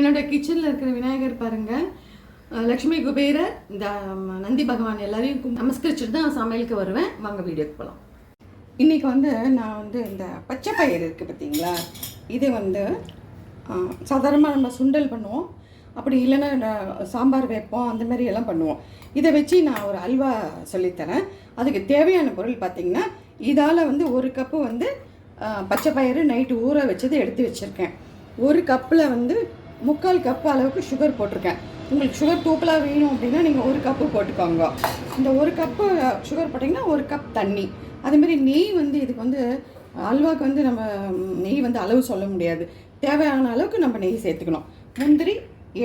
என்னோட கிச்சனில் இருக்கிற விநாயகர் பாருங்கள், லக்ஷ்மி குபேரர், இந்த நந்தி பகவான் எல்லாரையும் நமஸ்கரிச்சுட்டு தான் சமையலுக்கு வருவேன். வாங்க வீடியோக்கு போகலாம். இன்றைக்கி நான் இந்த பச்சை பயிர் இருக்குது பார்த்தீங்களா, இது சாதாரணமாக நம்ம சுண்டல் பண்ணுவோம், அப்படி இல்லைன்னா சாம்பார் வைப்போம், அந்த மாதிரி எல்லாம் பண்ணுவோம். இதை வச்சு நான் ஒரு அல்வா சொல்லித்தரேன். அதுக்கு தேவையான பொருள் பார்த்திங்கன்னா, இதால் ஒரு கப்பு பச்சை பயிறு நைட்டு ஊற வச்சது எடுத்து வச்சுருக்கேன். ஒரு கப்பில் 3/4 கப்பு அளவுக்கு சுகர் போட்டிருக்கேன். உங்களுக்கு சுகர் தூக்கலாக வேணும் அப்படின்னா நீங்கள் ஒரு கப்பு போட்டுக்கோங்க. இந்த ஒரு கப்பு சுகர் போட்டிங்கன்னா ஒரு கப் தண்ணி. அதேமாரி நெய் இதுக்கு அல்வாவுக்கு நம்ம நெய் அளவு சொல்ல முடியாது, தேவையான அளவுக்கு நம்ம நெய் சேர்த்துக்கணும். முந்திரி,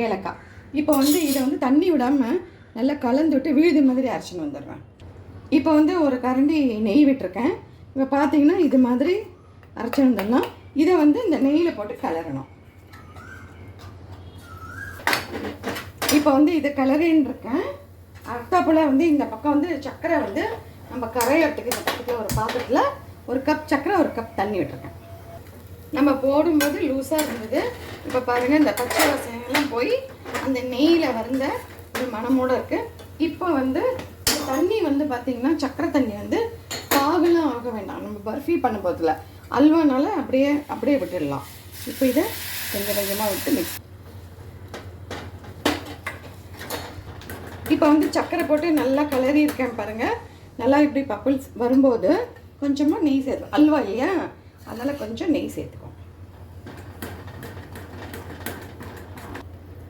ஏலக்காய். இப்போ இதை தண்ணி விடாமல் நல்லா கலந்து விட்டு விழுது மாதிரி அரைச்சின்னு வந்துடுறேன். இப்போ ஒரு கரண்டி நெய் விட்டுருக்கேன். இப்போ பார்த்தீங்கன்னா இது மாதிரி அரைச்சி வந்துடலாம். இதை இந்த நெய்யில் போட்டு கலரணும். இப்போ இதை கலரின்னு இருக்கேன். அடுத்தாப்புல இந்த பக்கம் சர்க்கரை நம்ம கரையறதுக்கு இந்த பக்கத்தில் ஒரு பாத்திரத்தில் ஒரு கப் சர்க்கரை, ஒரு கப் தண்ணி விட்டுருக்கேன். நம்ம போடும்போது லூஸாக இருந்தது. இப்போ பாருங்கள், இந்த பச்சை வாசனையெல்லாம் போய் அந்த நெய்யில் ஒரு மணமோடு இருக்குது. இப்போ இந்த தண்ணி பார்த்திங்கன்னா சர்க்கரை தண்ணி பாகெல்லாம் ஆக வேண்டாம். நம்ம பர்ஃபி பண்ண போதில் அல்வானால அப்படியே விட்டுடலாம். இப்போ இதை கொஞ்சம் கொஞ்சமாக விட்டு மிக்ஸ். இப்போ சர்க்கரை போட்டு நல்லா கலரி இருக்கேன் பாருங்கள். நல்லா இப்படி பப்பிள்ஸ் வரும்போது கொஞ்சமாக நெய் சேர்த்துக்கும். அல்வா இல்லையா, அதனால் கொஞ்சம் நெய் சேர்த்துக்கும்.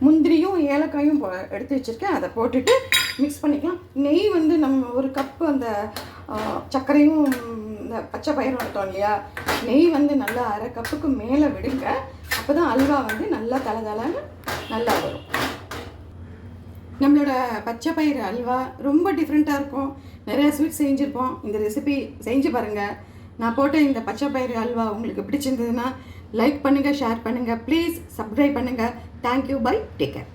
முந்திரியும் ஏலக்காயும் எடுத்து வச்சுருக்கேன், அதை போட்டுட்டு மிக்ஸ் பண்ணிக்கலாம். நெய் நம்ம ஒரு கப்பு அந்த சர்க்கரையும் இந்த பச்சை பயிரும் எடுத்தோம் இல்லையா, நெய் நல்லா அரை கப்புக்கு மேலே விடுங்க. அப்போ தான் அல்வா நல்லா தளதளன்னு நல்லா வரும். நம்மளோட பச்சை பயிர் அல்வா ரொம்ப டிஃப்ரெண்ட்டாக இருக்கும். நிறையா ஸ்வீட் செஞ்சுருப்போம். இந்த ரெசிபி செஞ்சு பாருங்கள். நான் போட்ட இந்த பச்சை பயிர் அல்வா உங்களுக்கு பிடிச்சிருந்ததுன்னா லைக் பண்ணுங்கள், ஷேர் பண்ணுங்கள், ப்ளீஸ் சப்ஸ்கிரைப் பண்ணுங்கள். Thank you, bye, take care.